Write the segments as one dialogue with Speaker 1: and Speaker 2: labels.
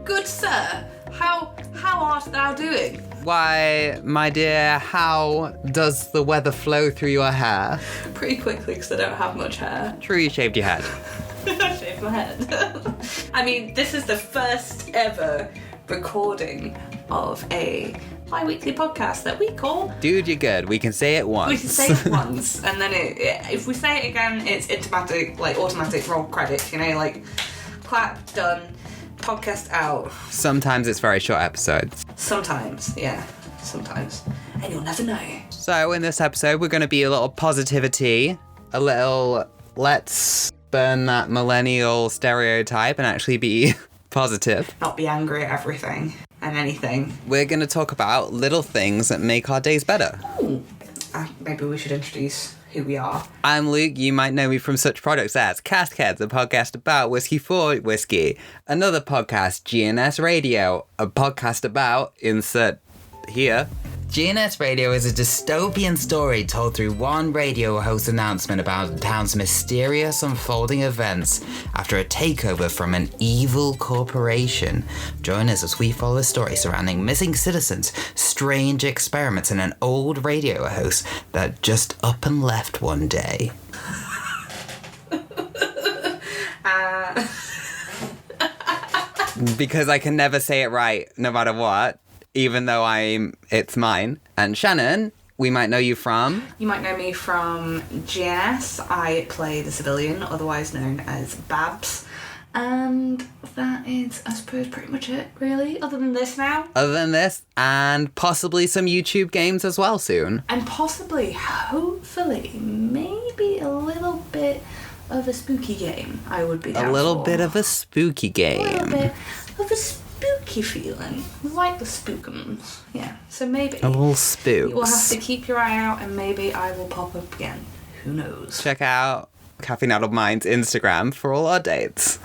Speaker 1: Good sir, how art thou doing?
Speaker 2: Why, my dear, how does the weather flow through your hair?
Speaker 1: Pretty quickly, because I don't have much hair.
Speaker 2: True, you shaved your head.
Speaker 1: I shaved my head. I mean, this is the first ever recording of a bi-weekly podcast that we call...
Speaker 2: Dude, you're good. We can say it once.
Speaker 1: We can say it once, and then if we say it again, it's automatic roll credits, you know, like, clap, done, podcast out.
Speaker 2: Sometimes it's very short episodes.
Speaker 1: Sometimes, yeah. Sometimes. And you'll never know.
Speaker 2: So in this episode, we're going to be a little positivity, a little let's burn that millennial stereotype and actually be positive.
Speaker 1: Not be angry at everything and anything.
Speaker 2: We're going to talk about little things that make our days better.
Speaker 1: Ooh. Maybe we should introduce who we are.
Speaker 2: I'm Luke. You might know me from such products as Cask Heads, a podcast about whiskey for whiskey. Another podcast, GNS Radio, a podcast about insert here. GNS Radio is a dystopian story told through one radio host announcement about the town's mysterious unfolding events after a takeover from an evil corporation. Join us as we follow a story surrounding missing citizens, strange experiments, and an old radio host that just up and left one day. Because I can never say it right, no matter what. Even though it's mine. And Shannon, we might know you from...
Speaker 1: You might know me from GNS. I play the civilian, otherwise known as Babs. And that is, I suppose, pretty much it, really. Other than this now.
Speaker 2: Other than this, and possibly some YouTube games as well soon.
Speaker 1: And possibly, hopefully, maybe a little bit of a spooky game, I would be down
Speaker 2: A little
Speaker 1: for.
Speaker 2: bit of a spooky game.
Speaker 1: A little bit of a spooky feeling. Like the spookums. Yeah. So maybe.
Speaker 2: A little spooks.
Speaker 1: You will have to keep your eye out and maybe I will pop up again. Who knows?
Speaker 2: Check out Caffeine Out of Mind's Instagram for all our dates.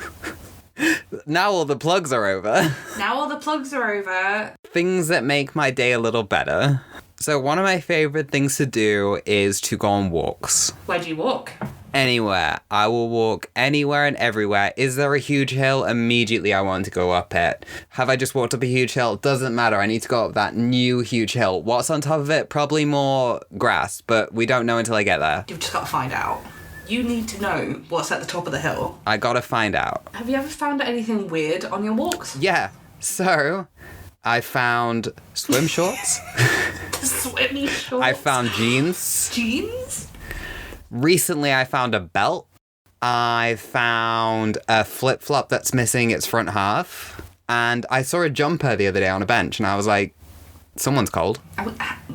Speaker 2: Now all the plugs are over.
Speaker 1: Now all the plugs are over.
Speaker 2: Things that make my day a little better. So one of my favorite things to do is to go on walks.
Speaker 1: Where do you walk?
Speaker 2: Anywhere. I will walk anywhere and everywhere. Is there a huge hill? Immediately I want to go up it. Have I just walked up a huge hill? Doesn't matter. I need to go up that new huge hill. What's on top of it? Probably more grass, but we don't know until I get there.
Speaker 1: You've just got to find out. You need to know what's at the top of the hill.
Speaker 2: I gotta find out.
Speaker 1: Have you ever found anything weird on your walks?
Speaker 2: Yeah. So, I found swim shorts.
Speaker 1: Swimmy shorts?
Speaker 2: I found jeans.
Speaker 1: Jeans?
Speaker 2: Recently, I found a belt. I found a flip-flop that's missing its front half. And I saw a jumper the other day on a bench, and I was like, someone's cold.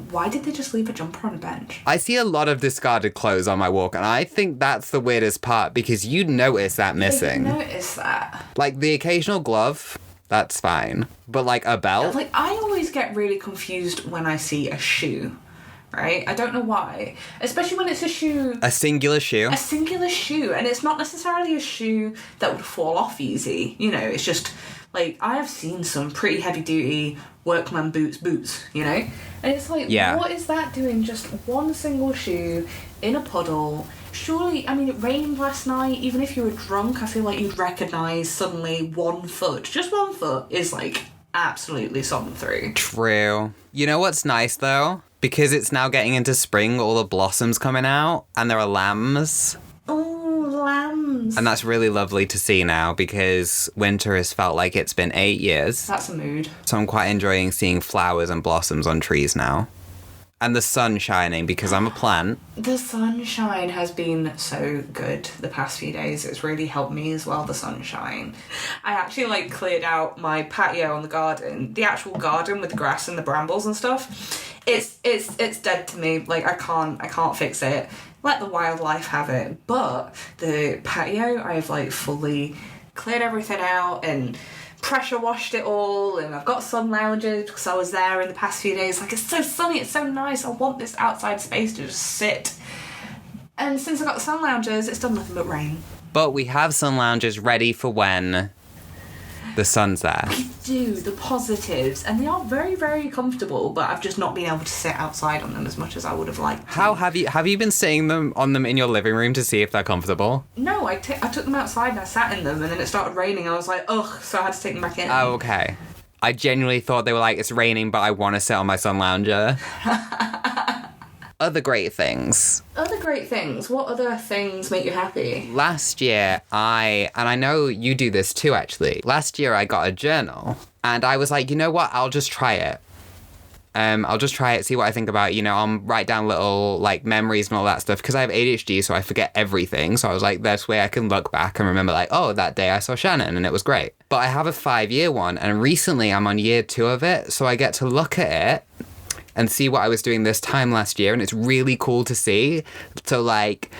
Speaker 1: Why did they just leave a jumper on a bench?
Speaker 2: I see a lot of discarded clothes on my walk, and I think that's the weirdest part, because you'd notice that missing.
Speaker 1: I notice that.
Speaker 2: Like, the occasional glove, that's fine. But, like, a belt?
Speaker 1: Like, I always get really confused when I see a shoe. Right? I don't know why. Especially when it's a shoe...
Speaker 2: A singular shoe.
Speaker 1: A singular shoe. And it's not necessarily a shoe that would fall off easy. You know, it's just... Like, I have seen some pretty heavy-duty workman boots, you know? And it's like,
Speaker 2: yeah.
Speaker 1: What is that doing? Just one single shoe in a puddle. Surely, I mean, it rained last night. Even if you were drunk, I feel like you'd recognise suddenly 1 foot. Just 1 foot is, like, absolutely sodden through.
Speaker 2: True. You know what's nice, though? Because it's now getting into spring, all the blossoms coming out, and there are lambs.
Speaker 1: Oh, lambs.
Speaker 2: And that's really lovely to see now, because winter has felt like it's been 8 years.
Speaker 1: That's a mood.
Speaker 2: So I'm quite enjoying seeing flowers and blossoms on trees now. And the sun shining, because I'm a plant.
Speaker 1: The sunshine has been so good the past few days. It's really helped me as well, the sunshine. I actually, cleared out my patio on the garden. The actual garden with the grass and the brambles and stuff. It's dead to me. Like, I can't fix it. Let the wildlife have it. But the patio, I've, fully cleared everything out and pressure washed it all, and I've got sun lounges because I was there in the past few days. Like, it's so sunny, it's so nice. I want this outside space to just sit. And since I got the sun lounges, it's done nothing but rain.
Speaker 2: But we have sun lounges ready for when The sun's there.
Speaker 1: We do, the positives, and they are very, very comfortable, but I've just not been able to sit outside on them as much as I would have liked to.
Speaker 2: How have you been sitting on them in your living room to see if they're comfortable?
Speaker 1: No, I took them outside and I sat in them, and then it started raining. I was like, ugh, so I had to take them back in.
Speaker 2: Oh, okay. I genuinely thought they were like, it's raining, but I want to sit on my sun lounger. Other great things.
Speaker 1: What other things make you happy?
Speaker 2: Last year, and I know you do this too, actually. Last year, I got a journal, and I was like, you know what? I'll just try it. I'll just try it, see what I think about it. You know, I'll write down little, like, memories and all that stuff, because I have ADHD, so I forget everything. So I was like, this way I can look back and remember, like, oh, that day I saw Shannon, and it was great. But I have a 5-year one, and recently I'm on year 2 of it, so I get to look at it and see what I was doing this time last year, and it's really cool to see. So, like,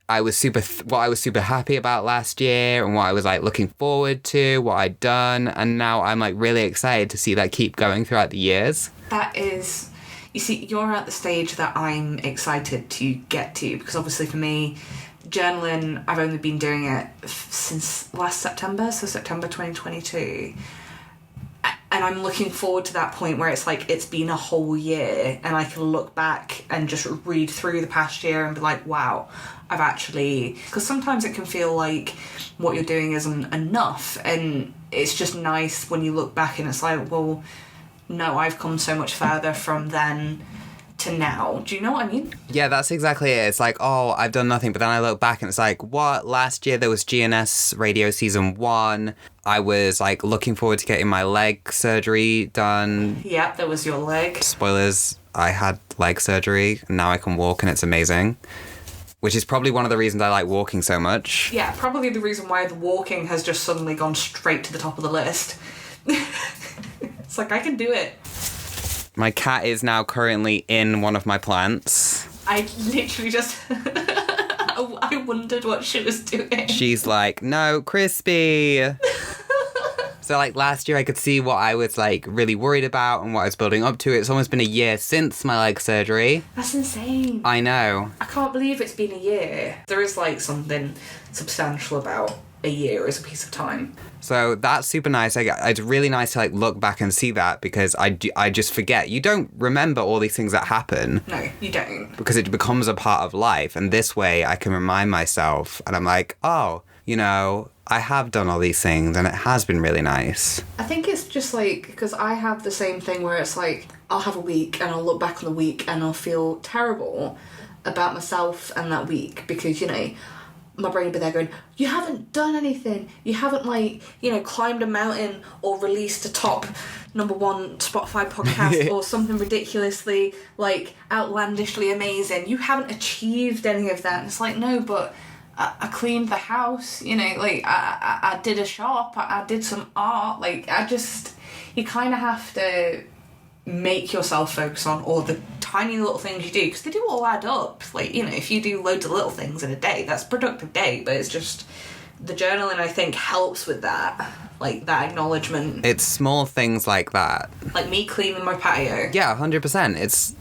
Speaker 2: what I was super happy about last year, and what I was, like, looking forward to, what I'd done, and now I'm, like, really excited to see that keep going throughout the years.
Speaker 1: That is... You see, you're at the stage that I'm excited to get to, because obviously for me, journaling, I've only been doing it since last September, so September 2022. And I'm looking forward to that point where it's like, it's been a whole year and I can look back and just read through the past year and be like, wow, I've actually... Because sometimes it can feel like what you're doing isn't enough. And it's just nice when you look back and it's like, well, no, I've come so much further from then to now. Do you know what I mean?
Speaker 2: Yeah, that's exactly it. It's like, oh, I've done nothing. But then I look back and it's like, what? Last year there was GNS Radio Season 1. I was, like, looking forward to getting my leg surgery done.
Speaker 1: Yep, there was your leg.
Speaker 2: Spoilers, I had leg surgery, and now I can walk, and it's amazing. Which is probably one of the reasons I like walking so much.
Speaker 1: Yeah, probably the reason why the walking has just suddenly gone straight to the top of the list. It's like, I can do it.
Speaker 2: My cat is now currently in one of my plants.
Speaker 1: I literally just... I wondered what she was doing.
Speaker 2: She's like, no, crispy. So, like, last year I could see what I was, like, really worried about and what I was building up to. It's almost been a year since my leg surgery.
Speaker 1: That's insane.
Speaker 2: I know.
Speaker 1: I can't believe it's been a year. There is, like, something substantial about a year as a piece of time.
Speaker 2: So that's super nice. It's really nice to, like, look back and see that, because I just forget. You don't remember all these things that happen.
Speaker 1: No, you don't.
Speaker 2: Because it becomes a part of life. And this way I can remind myself, and I'm like, oh, you know, I have done all these things and it has been really nice.
Speaker 1: I think it's just like, because I have the same thing where it's like, I'll have a week and I'll look back on the week and I'll feel terrible about myself and that week, because, you know, my brain will be there going, you haven't done anything. You haven't, like, you know, climbed a mountain or released a top #1 Spotify podcast or something ridiculously, like, outlandishly amazing. You haven't achieved any of that. And it's like, no, but I cleaned the house, you know, like, I did a shop, I did some art. Like, you kind of have to make yourself focus on all the tiny little things you do, because they do all add up. Like, you know, if you do loads of little things in a day, that's a productive day. But it's just, the journaling, I think, helps with that, like, that acknowledgement.
Speaker 2: It's small things like that.
Speaker 1: Like me cleaning my patio.
Speaker 2: Yeah, 100%. It's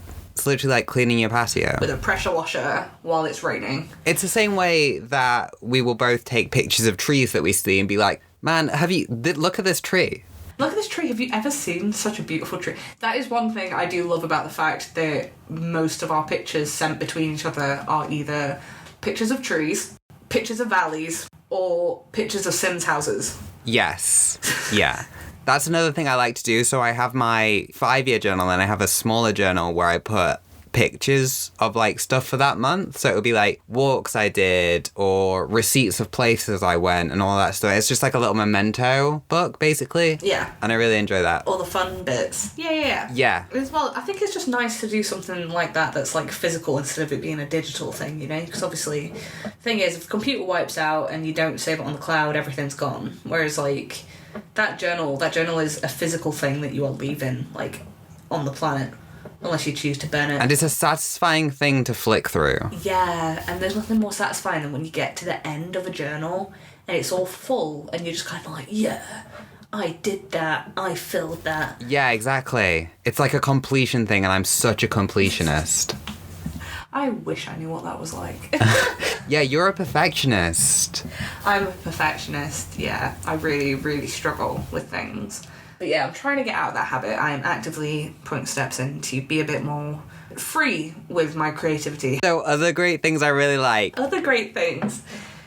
Speaker 2: literally like cleaning your patio
Speaker 1: with a pressure washer while it's raining.
Speaker 2: It's the same way that we will both take pictures of trees that we see and be like, man, look at this tree.
Speaker 1: Look at this tree. Have you ever seen such a beautiful tree? That is one thing I do love about the fact that most of our pictures sent between each other are either pictures of trees, pictures of valleys, or pictures of Sims houses.
Speaker 2: Yes. Yeah. That's another thing I like to do. So I have my 5-year journal and I have a smaller journal where I put pictures of, like, stuff for that month. So it would be like walks I did or receipts of places I went and all that stuff. It's just like a little memento book, basically.
Speaker 1: Yeah.
Speaker 2: And I really enjoy that.
Speaker 1: All the fun bits. Yeah.
Speaker 2: Yeah.
Speaker 1: As well, I think it's just nice to do something like that that's, like, physical instead of it being a digital thing, you know? Because obviously, the thing is, if the computer wipes out and you don't save it on the cloud, everything's gone. Whereas, like, that journal is a physical thing that you are leaving, like, on the planet. Unless you choose to burn it.
Speaker 2: And it's a satisfying thing to flick through.
Speaker 1: Yeah, and there's nothing more satisfying than when you get to the end of a journal and it's all full and you're just kind of like, yeah, I did that, I filled that.
Speaker 2: Yeah, exactly. It's like a completion thing, and I'm such a completionist.
Speaker 1: I wish I knew what that was like.
Speaker 2: Yeah, you're a perfectionist.
Speaker 1: I'm a perfectionist, yeah. I really, really struggle with things. But yeah, I'm trying to get out of that habit. I am actively putting steps in to be a bit more free with my creativity.
Speaker 2: So, other great things I really like.
Speaker 1: Other great things.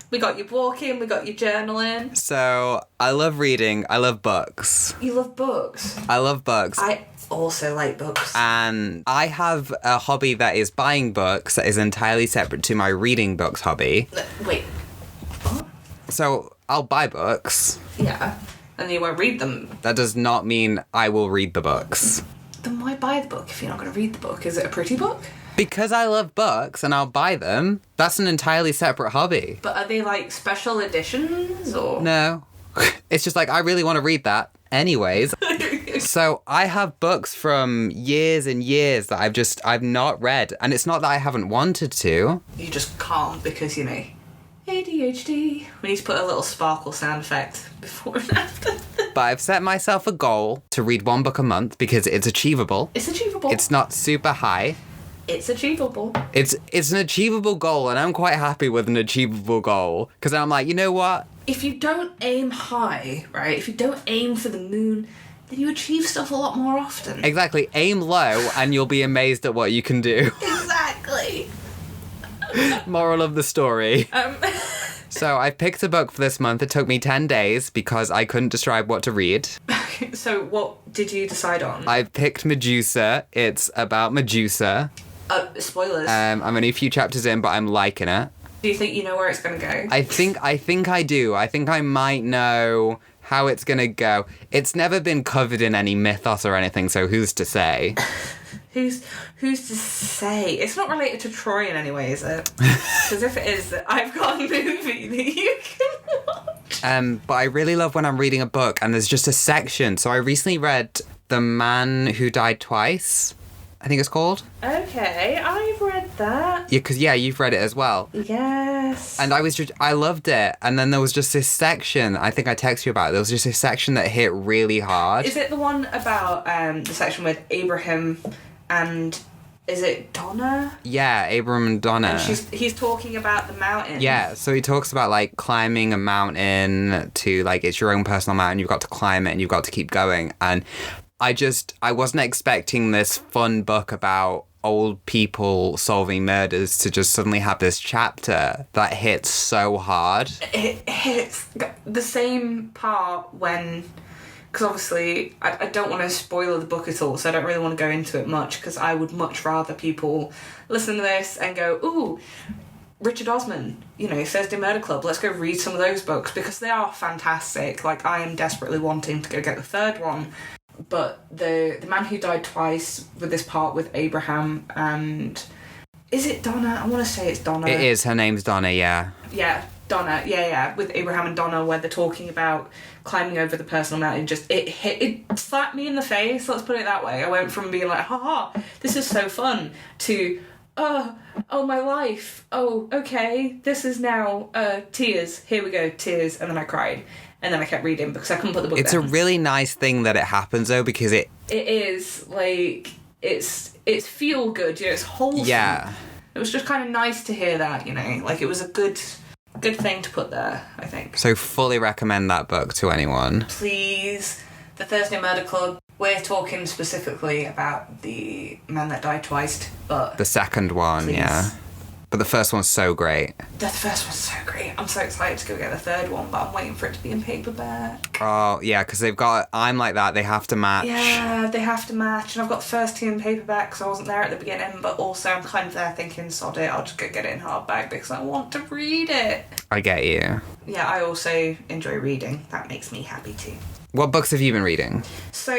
Speaker 1: We got your walking, we got your journaling.
Speaker 2: So, I love reading. I love books.
Speaker 1: You love books.
Speaker 2: I love books.
Speaker 1: I also like books.
Speaker 2: And I have a hobby that is buying books that is entirely separate to my reading books hobby.
Speaker 1: Wait. What?
Speaker 2: So, I'll buy books.
Speaker 1: Yeah. And you won't read them.
Speaker 2: That does not mean I will read the books.
Speaker 1: Then why buy the book if you're not going to read the book? Is it a pretty book?
Speaker 2: Because I love books and I'll buy them. That's an entirely separate hobby.
Speaker 1: But are they like special editions or?
Speaker 2: No. It's just like, I really want to read that. Anyways. So I have books from years and years that I've not read. And it's not that I haven't wanted to.
Speaker 1: You just can't because, you know, ADHD. We need to put a little sparkle sound effect before and after.
Speaker 2: But I've set myself a goal to read one book a month because it's achievable.
Speaker 1: It's achievable.
Speaker 2: It's not super high.
Speaker 1: It's achievable.
Speaker 2: It's an achievable goal, and I'm quite happy with an achievable goal. Because I'm like, you know what?
Speaker 1: If you don't aim high, right? If you don't aim for the moon, then you achieve stuff a lot more often.
Speaker 2: Exactly. Aim low, and you'll be amazed at what you can do.
Speaker 1: Exactly.
Speaker 2: Moral of the story. So I picked a book for this month. It took me 10 days because I couldn't describe what to read.
Speaker 1: So what did you decide on?
Speaker 2: I picked Medusa. It's about Medusa.
Speaker 1: Spoilers.
Speaker 2: I'm only a few chapters in, but I'm liking it.
Speaker 1: Do you think you know where it's going to go?
Speaker 2: I think I do. I think I might know how it's going to go. It's never been covered in any mythos or anything, so who's to say?
Speaker 1: Who's to say? It's not related to Troy in any way, is it? Because if it is, I've got a movie that you can watch.
Speaker 2: But I really love when I'm reading a book and there's just a section. So I recently read The Man Who Died Twice, I think it's called.
Speaker 1: Okay, I've read that.
Speaker 2: Yeah, because you've read it as well.
Speaker 1: Yes.
Speaker 2: And I loved it. And then there was just this section, I think I texted you about it, there was just this section that hit really hard.
Speaker 1: Is it the one about the section with Abraham and is it Donna?
Speaker 2: Yeah, Abram and Donna.
Speaker 1: And he's talking about the mountain.
Speaker 2: Yeah, so he talks about like climbing a mountain to like it's your own personal mountain, you've got to climb it and you've got to keep going. And I wasn't expecting this fun book about old people solving murders to just suddenly have this chapter that hits so hard.
Speaker 1: It hits the same part when... Because obviously, I don't want to spoil the book at all, so I don't really want to go into it much, because I would much rather people listen to this and go, ooh, Richard Osman, you know, Thursday Murder Club, let's go read some of those books, because they are fantastic. Like, I am desperately wanting to go get the third one. But the Man Who Died Twice, with this part with Abraham and... Is it Donna? I want to say it's Donna.
Speaker 2: It is, her name's Donna, yeah.
Speaker 1: Yeah, Donna, yeah, with Abraham and Donna, where they're talking about climbing over the personal mountain. Just it slapped me in the face, let's put it that way. I went from being like, haha, this is so fun, to oh my life, oh okay, this is now tears, here we go, tears. And then I cried, and then I kept reading because I couldn't put the book
Speaker 2: It's
Speaker 1: down.
Speaker 2: a really nice thing that it happens though, because it
Speaker 1: is like it's feel good, you know, it's wholesome.
Speaker 2: Yeah,
Speaker 1: it was just kind of nice to hear that, you know, like it was a good thing to put there, I think.
Speaker 2: so fully recommend that book to anyone.
Speaker 1: Please, the Thursday Murder Club. We're talking specifically about the Man That Died Twice, but...
Speaker 2: The second one,
Speaker 1: Please.
Speaker 2: yeah. But the first one's so great.
Speaker 1: The first one's so great. I'm so excited to go get the third one, but I'm waiting for it to be in paperback.
Speaker 2: Oh, yeah, because they've got... I'm like that, they have to match.
Speaker 1: Yeah, they have to match, and I've got the first two in paperback, because I wasn't there at the beginning, but also I'm kind of there thinking, sod it, I'll just go get it in hardback, because I want to read it.
Speaker 2: I get you.
Speaker 1: Yeah, I also enjoy reading. That makes me happy too.
Speaker 2: What books have you been reading?
Speaker 1: So,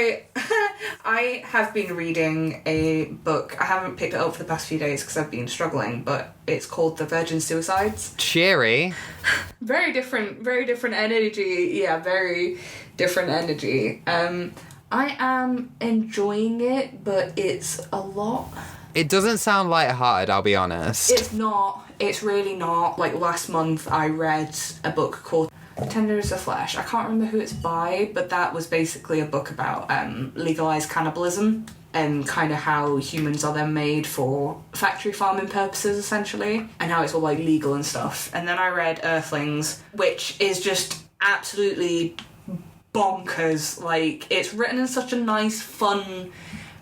Speaker 1: I have been reading a book. I haven't picked it up for the past few days because I've been struggling, but it's called The Virgin Suicides.
Speaker 2: Cheery.
Speaker 1: Very different energy. Yeah, very different energy. I am enjoying it, but it's a lot.
Speaker 2: It doesn't sound lighthearted, I'll be honest.
Speaker 1: It's not. It's really not. Like last month I read a book called Tender as the Flesh. I can't remember who it's by, but that was basically a book about legalised cannibalism and kind of how humans are then made for factory farming purposes, essentially, and how it's all, like, legal and stuff. And then I read Earthlings, which is just absolutely bonkers. Like, it's written in such a nice, fun,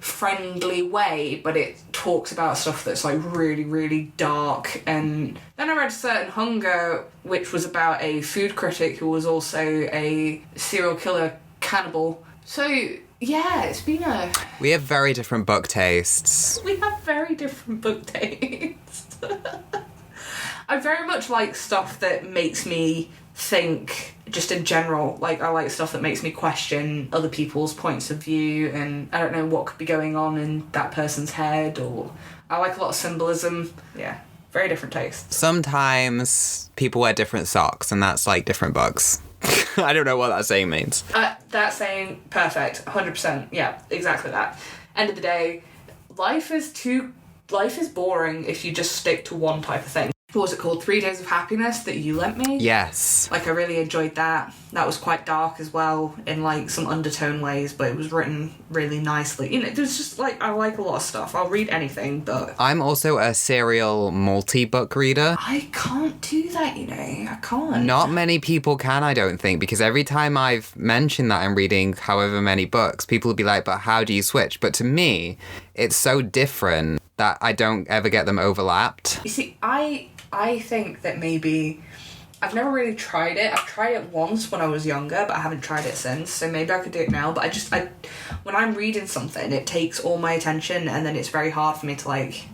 Speaker 1: friendly way, but it talks about stuff that's, like, really, really dark. And then I read Certain Hunger, which was about a food critic who was also a serial killer cannibal. So, yeah, it's been a...
Speaker 2: We have very different book tastes.
Speaker 1: We have very different book tastes. I very much like stuff that makes me think, just in general. Like, I like stuff that makes me question other people's points of view, and I don't know what could be going on in that person's head, or I like a lot of symbolism. Yeah, very different tastes.
Speaker 2: Sometimes people wear different socks, and that's like different books. I don't know what that saying means.
Speaker 1: That saying, perfect, 100%. Yeah, exactly that. End of the day, life is boring if you just stick to one type of thing. What was it called? 3 Days of Happiness that you lent me?
Speaker 2: Yes.
Speaker 1: Like, I really enjoyed that. That was quite dark as well, in, like, some undertone ways, but it was written really nicely. You know, there's just, like, I like a lot of stuff. I'll read anything, but...
Speaker 2: I'm also a serial multi-book reader.
Speaker 1: I can't do that, you know. I can't.
Speaker 2: Not many people can, I don't think, because every time I've mentioned that I'm reading however many books, people will be like, but how do you switch? But to me, it's so different that I don't ever get them overlapped.
Speaker 1: You see, I think that maybe... I've never really tried it. I've tried it once when I was younger, but I haven't tried it since, so maybe I could do it now. But when I'm reading something, it takes all my attention, and then it's very hard for me to, like,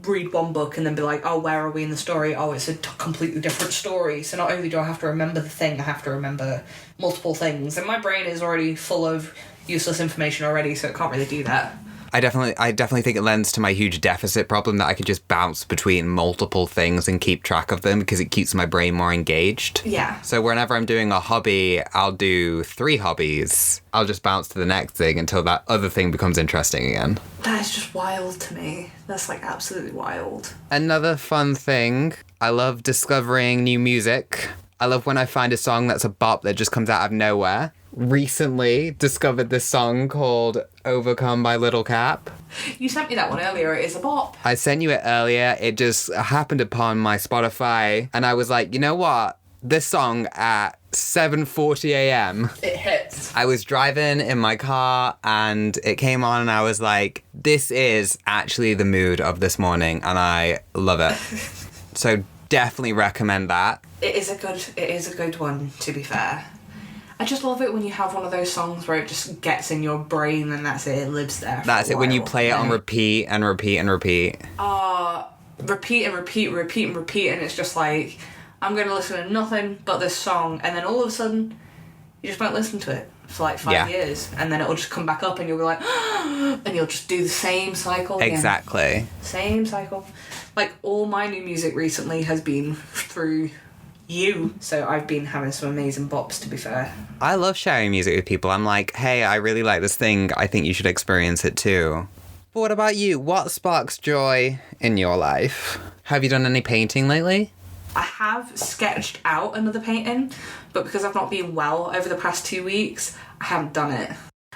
Speaker 1: read one book and then be like, oh, where are we in the story? Oh, it's a completely different story. So not only do I have to remember the thing, I have to remember multiple things. And my brain is already full of useless information already, so it can't really do that.
Speaker 2: I definitely think it lends to my huge deficit problem that I could just bounce between multiple things and keep track of them because it keeps my brain more engaged.
Speaker 1: Yeah.
Speaker 2: So whenever I'm doing a hobby, I'll do 3 hobbies. I'll just bounce to the next thing until that other thing becomes interesting again.
Speaker 1: That is just wild to me. That's, like, absolutely wild.
Speaker 2: Another fun thing, I love discovering new music. I love when I find a song that's a bop that just comes out of nowhere. Recently discovered this song called Overcome by Little Cap.
Speaker 1: You sent me that one earlier. It is a bop.
Speaker 2: I sent you it earlier. It just happened upon my Spotify, and I was like, you know what? This song at 7:40 a.m.
Speaker 1: It hits.
Speaker 2: I was driving in my car, and it came on, and I was like, this is actually the mood of this morning, and I love it. So definitely recommend that.
Speaker 1: It is a good one, to be fair. I just love it when you have one of those songs where it just gets in your brain and that's it lives there.
Speaker 2: That's it, when you play it on repeat and repeat and repeat.
Speaker 1: Repeat and repeat, and it's just like, I'm going to listen to nothing but this song, and then all of a sudden, you just won't listen to it for like 5 years, and then it'll just come back up and you'll be like, and you'll just do the same cycle again.
Speaker 2: Exactly.
Speaker 1: Same cycle. Like, all my new music recently has been through you, so I've been having some amazing bops, to be fair.
Speaker 2: I love sharing music with people. I'm like, hey, I really like this thing. I think you should experience it too. But what about you? What sparks joy in your life? Have you done any painting lately?
Speaker 1: I have sketched out another painting, but because I've not been well over the past 2 weeks, I haven't done it.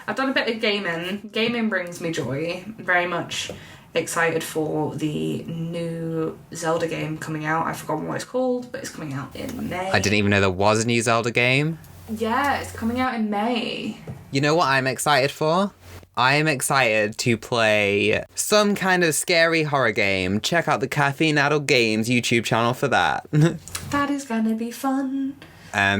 Speaker 1: I've done a bit of gaming. Gaming brings me joy. Very much excited for the new Zelda game coming out. I've forgotten what it's called, but it's coming out in May.
Speaker 2: I didn't even know there was a new Zelda game.
Speaker 1: Yeah, it's coming out in May.
Speaker 2: You know what I'm excited for? I am excited to play some kind of scary horror game. Check out the Caffeine Adult Games YouTube channel for that.
Speaker 1: That is gonna be fun.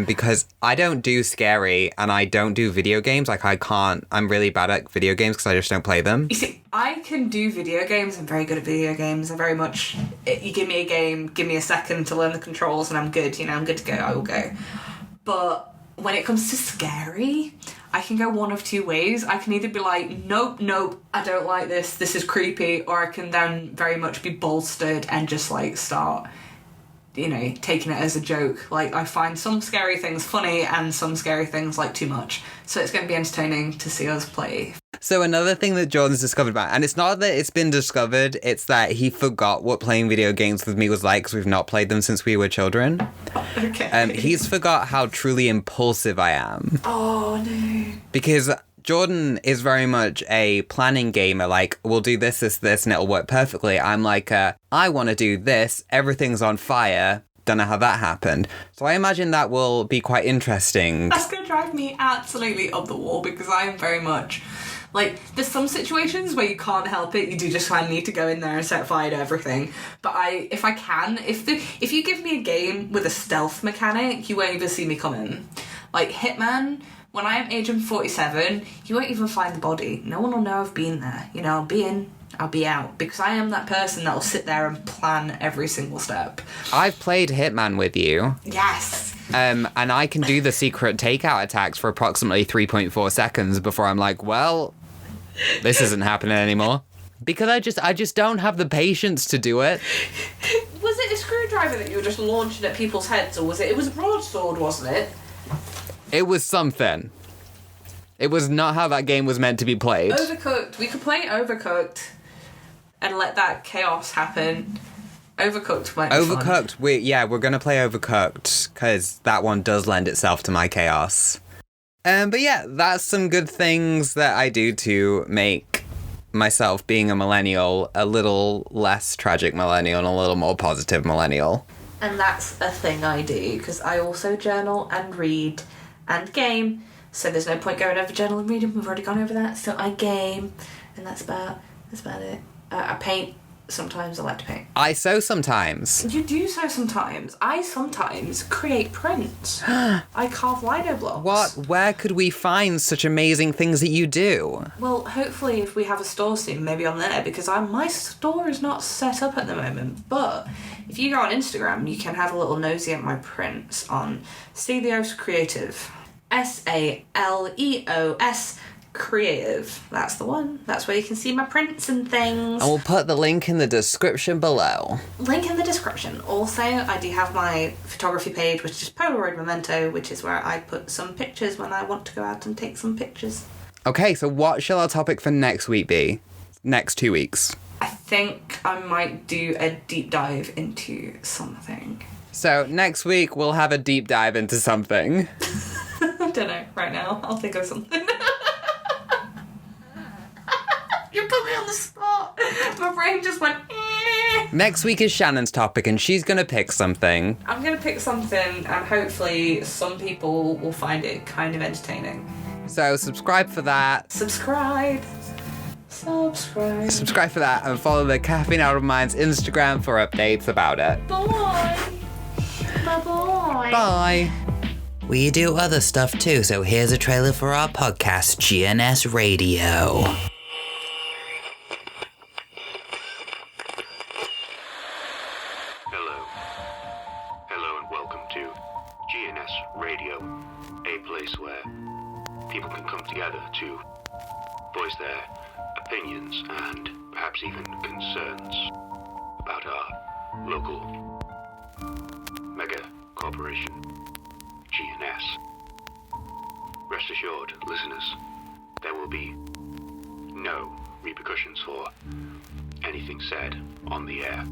Speaker 2: Because I don't do scary and I don't do video games. Like, I'm really bad at video games because I just don't play them.
Speaker 1: You see, I can do video games. I'm very good at video games. I'm very much, you give me a game, give me a second to learn the controls and I'm good. You know, I'm good to go. I will go. But when it comes to scary, I can go one of 2 ways. I can either be like, nope, I don't like this is creepy, or I can then very much be bolstered and just, like, start, you know, taking it as a joke. Like, I find some scary things funny and some scary things, like, too much. So it's going to be entertaining to see us play.
Speaker 2: So another thing that Jordan's discovered about, and it's not that it's been discovered, it's that he forgot what playing video games with me was like because we've not played them since we were children.
Speaker 1: Okay.
Speaker 2: He's forgot how truly impulsive I am.
Speaker 1: Oh, no.
Speaker 2: Because Jordan is very much a planning gamer, like, we'll do this, and it'll work perfectly. I'm like, I want to do this, everything's on fire, don't know how that happened. So I imagine that will be quite interesting.
Speaker 1: That's going to drive me absolutely up the wall because I am very much... Like, there's some situations where you can't help it, you do just kind of need to go in there and set fire to everything. But if you give me a game with a stealth mechanic, you won't even see me come in. Like, Hitman... When I am Agent 47, you won't even find the body. No one will know I've been there. You know, I'll be in, I'll be out. Because I am that person that will sit there and plan every single step.
Speaker 2: I've played Hitman with you.
Speaker 1: Yes.
Speaker 2: And I can do the secret takeout attacks for approximately 3.4 seconds before I'm like, well, this isn't happening anymore. Because I just don't have the patience to do it.
Speaker 1: Was it a screwdriver that you were just launching at people's heads, or was it was a broadsword, wasn't it?
Speaker 2: It was something. It was not how that game was meant to be played.
Speaker 1: Overcooked. We could play Overcooked and let that chaos happen. Overcooked might be
Speaker 2: Overcooked.
Speaker 1: Fun.
Speaker 2: We're going to play Overcooked because that one does lend itself to my chaos. But yeah, that's some good things that I do to make myself, being a millennial, a little less tragic millennial and a little more positive millennial.
Speaker 1: And that's a thing I do because I also journal and read and game, so there's no point going over journal and reading, we've already gone over that. So I game, and that's about it. I paint sometimes. I like to paint.
Speaker 2: I sew sometimes.
Speaker 1: You do sew sometimes. I sometimes create prints. I carve Lino blocks.
Speaker 2: What? Where could we find such amazing things that you do?
Speaker 1: Well, hopefully if we have a store soon, maybe on there, because my store is not set up at the moment, but if you go on Instagram, you can have a little nosy at my prints on Stelios Creative. SALEOS Creative. That's the one. That's where you can see my prints and things.
Speaker 2: And we'll put the link in the description below.
Speaker 1: Link in the description. Also, I do have my photography page, which is Polaroid Memento, which is where I put some pictures when I want to go out and take some pictures.
Speaker 2: Okay, so what shall our topic for next week be? Next 2 weeks?
Speaker 1: I think I might do a deep dive into something.
Speaker 2: So next week we'll have a deep dive into something.
Speaker 1: I don't know right now. I'll think of something. You put me on the spot. My brain just went.
Speaker 2: Next week is Shannon's topic and she's going to pick something.
Speaker 1: I'm going to pick something and hopefully some people will find it kind of entertaining.
Speaker 2: So subscribe for that.
Speaker 1: Subscribe for that
Speaker 2: and follow the Caffeine Out of Mind's Instagram for updates about it.
Speaker 1: Bye. Bye-bye.
Speaker 2: Bye.
Speaker 3: We do other stuff too, so here's a trailer for our podcast, GNS Radio.
Speaker 4: Hello and welcome to GNS Radio, a place where people can come together to voice their opinions and perhaps even concerns about our local mega corporation, GNS. Rest assured, listeners, there will be no repercussions for anything said on the air.